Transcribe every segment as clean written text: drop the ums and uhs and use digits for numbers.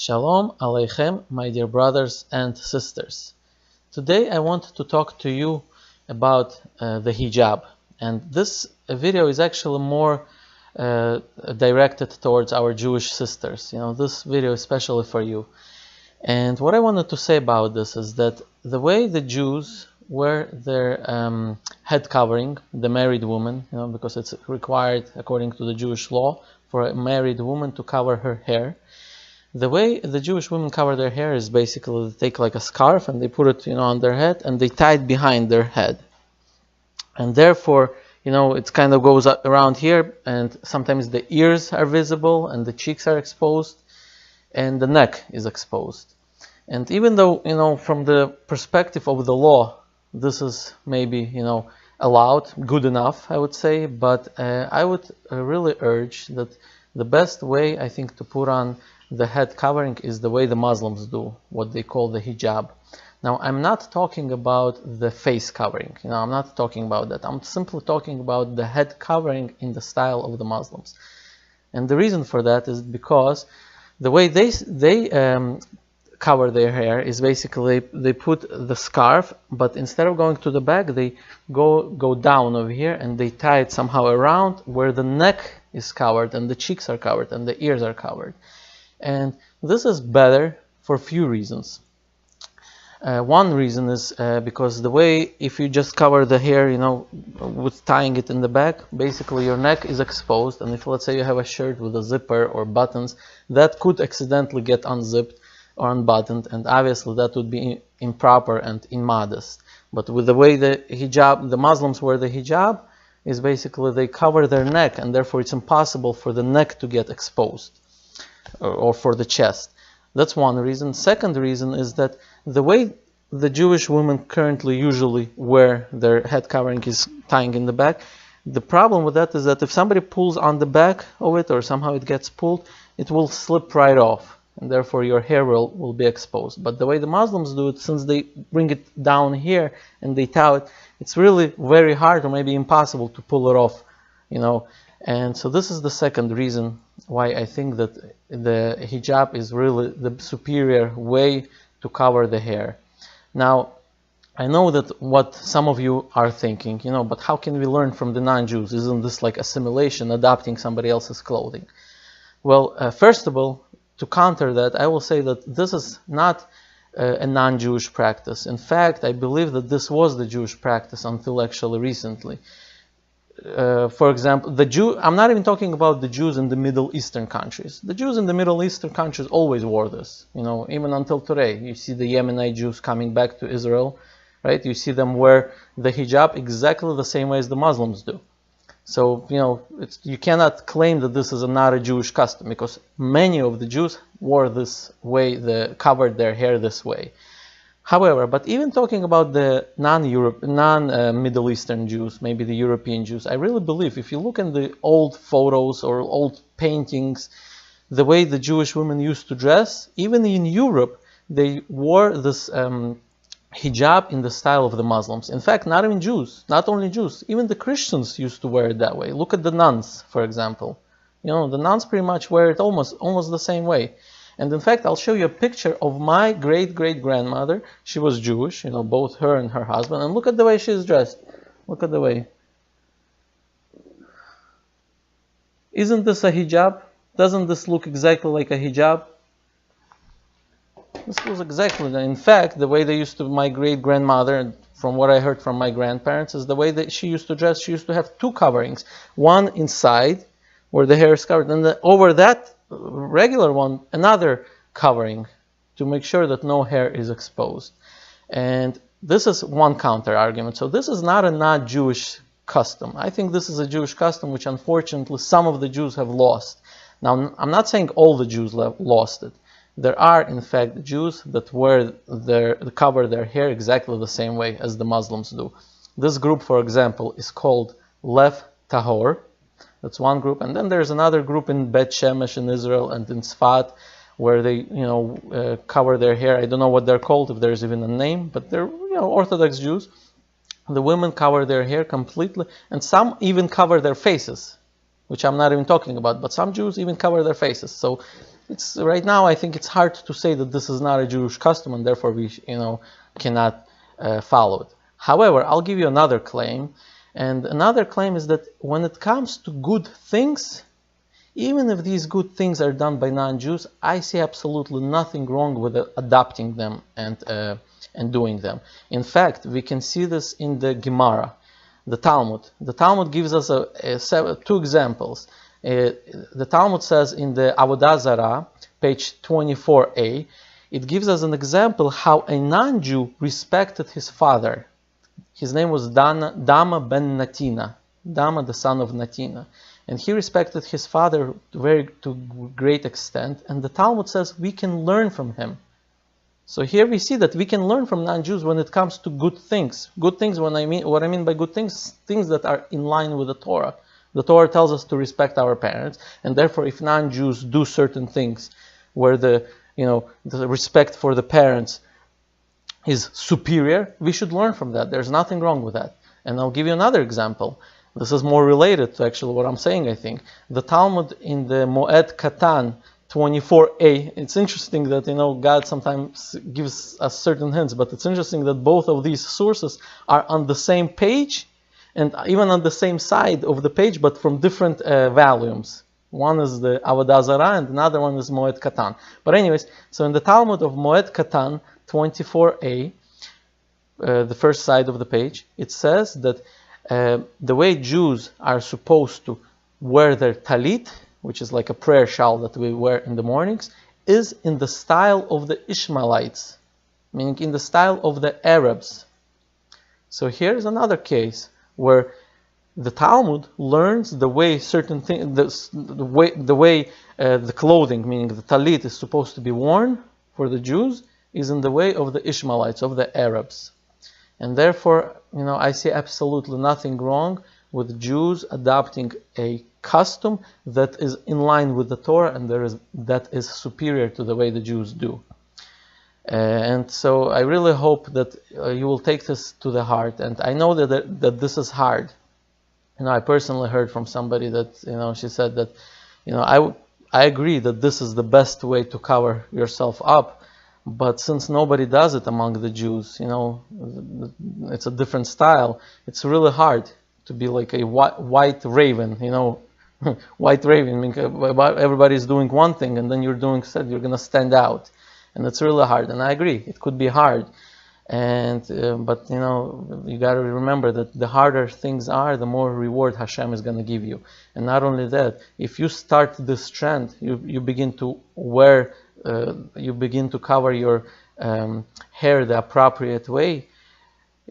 Shalom Aleichem, my dear brothers and sisters. Today I want to talk to you about the hijab, and this video is actually more directed towards our Jewish sisters. This video is especially for you. And what I wanted to say about this is that the way the Jews wear their head covering, the married woman, because it's required according to the Jewish law for a married woman to cover her hair. The way the Jewish women cover their hair is basically they take like a scarf and they put it, on their head and they tie it behind their head. And therefore, it kind of goes around here, and sometimes the ears are visible and the cheeks are exposed and the neck is exposed. And even though, from the perspective of the law, this is maybe, allowed, good enough, I would say, but I would really urge that the best way, I think, to put on the head covering is the way the Muslims do, what they call the hijab. Now, I'm not talking about the face covering, I'm not talking about that. I'm simply talking about the head covering in the style of the Muslims. And the reason for that is because the way they cover their hair is basically they put the scarf, but instead of going to the back, they go down over here and they tie it somehow around where the neck is covered and the cheeks are covered and the ears are covered. And this is better for a few reasons. One reason is because the way, if you just cover the hair, with tying it in the back, basically your neck is exposed, and if let's say you have a shirt with a zipper or buttons, that could accidentally get unzipped or unbuttoned, and obviously that would be improper and immodest. But with the way the hijab, the Muslims wear the hijab, is basically they cover their neck, and therefore it's impossible for the neck to get exposed. Or for the chest. That's one reason. Second reason is that the way the Jewish women currently usually wear their head covering is tying in the back. The problem with that is that if somebody pulls on the back of it or somehow it gets pulled, it will slip right off, and therefore your hair will be exposed. But the way the Muslims do it, since they bring it down here and they tie it, it's really very hard or maybe impossible to pull it off, And so this is the second reason why I think that the hijab is really the superior way to cover the hair. Now, I know that what some of you are thinking, but how can we learn from the non-Jews? Isn't this like assimilation, adopting somebody else's clothing? Well, first of all, to counter that, I will say that this is not a non-Jewish practice. In fact, I believe that this was the Jewish practice until actually recently. For example, I'm not even talking about the Jews in the Middle Eastern countries. The Jews in the Middle Eastern countries always wore this, even until today. You see the Yemenite Jews coming back to Israel, right? You see them wear the hijab exactly the same way as the Muslims do. So, you cannot claim that this is not a Jewish custom, because many of the Jews wore this way, covered their hair this way. However, but even talking about the non-Middle Eastern Jews, maybe the European Jews, I really believe if you look in the old photos or old paintings, the way the Jewish women used to dress, even in Europe, they wore this hijab in the style of the Muslims. In fact, not even Jews, not only Jews, even the Christians used to wear it that way. Look at the nuns, for example. The nuns pretty much wear it almost the same way. And in fact, I'll show you a picture of my great-great-grandmother. She was Jewish, both her and her husband. And look at the way she's dressed. Look at the way. Isn't this a hijab? Doesn't this look exactly like a hijab? This was exactly that. In fact, the way they used to, my great-grandmother, from what I heard from my grandparents, is the way that she used to dress. She used to have two coverings. One inside, where the hair is covered, and over that regular one, another covering to make sure that no hair is exposed. And this is one counter argument. So this is not a not-Jewish custom. I think this is a Jewish custom which unfortunately some of the Jews have lost. Now, I'm not saying all the Jews lost it. There are, in fact, Jews that cover their hair exactly the same way as the Muslims do. This group, for example, is called Lev Tahor. That's one group, and then there's another group in Bet Shemesh in Israel and in Sfat, where they, cover their hair. I don't know what they're called, if there's even a name, but they're, Orthodox Jews. The women cover their hair completely, and some even cover their faces, which I'm not even talking about, but some Jews even cover their faces. So it's right now I think it's hard to say that this is not a Jewish custom and therefore we cannot follow it. However, I'll give you another claim, and another claim is that when it comes to good things, even if these good things are done by non-Jews, I see absolutely nothing wrong with adopting them and doing them. In fact, we can see this in the Gemara, the Talmud. The Talmud gives us two examples. The Talmud says in the Avodah Zarah, page 24a, it gives us an example how a non-Jew respected his father. His name was Dama ben Natina, Dama the son of Natina. And he respected his father to great extent. And the Talmud says we can learn from him. So here we see that we can learn from non-Jews when it comes to good things. Good things, what I mean by good things, things that are in line with the Torah. The Torah tells us to respect our parents, and therefore if non-Jews do certain things where the respect for the parents is superior, we should learn from that. There's nothing wrong with that. And I'll give you another example. This is more related to actually what I'm saying, I think. The Talmud in the Moed Katan 24a, it's interesting that God sometimes gives us certain hints, but it's interesting that both of these sources are on the same page and even on the same side of the page, but from different volumes. One is the Avodah Zarah and another one is Moed Katan. But anyways, so in the Talmud of Moed Katan 24a, the first side of the page, it says that the way Jews are supposed to wear their talit, which is like a prayer shawl that we wear in the mornings, is in the style of the Ishmaelites, meaning in the style of the Arabs. So here's another case where the Talmud learns the way certain things, the way the clothing, meaning the talit, is supposed to be worn for the Jews, is in the way of the Ishmaelites, of the Arabs. And therefore, I see absolutely nothing wrong with Jews adopting a custom that is in line with the Torah and that is superior to the way the Jews do. And so I really hope that you will take this to the heart. And I know that this is hard. I personally heard from somebody that, she said that, I agree that this is the best way to cover yourself up. But since nobody does it among the Jews, it's a different style. It's really hard to be like a white raven, white raven, meaning everybody's doing one thing and then you're going to stand out. And it's really hard. And I agree, it could be hard. And but you got to remember that the harder things are, the more reward Hashem is going to give you. And not only that, if you start this trend, you begin to wear, you begin to cover your hair the appropriate way.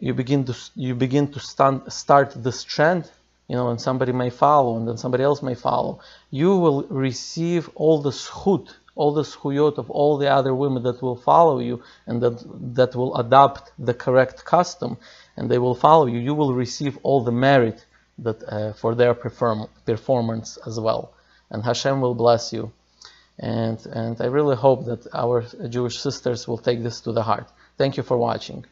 You begin to start this trend, and somebody may follow, and then somebody else may follow. You will receive all the zchut, all the zchuyot of all the other women that will follow you and that will adopt the correct custom, and they will follow you. You will receive all the merit that for their performance as well, and Hashem will bless you. And I really hope that our Jewish sisters will take this to the heart. Thank you for watching.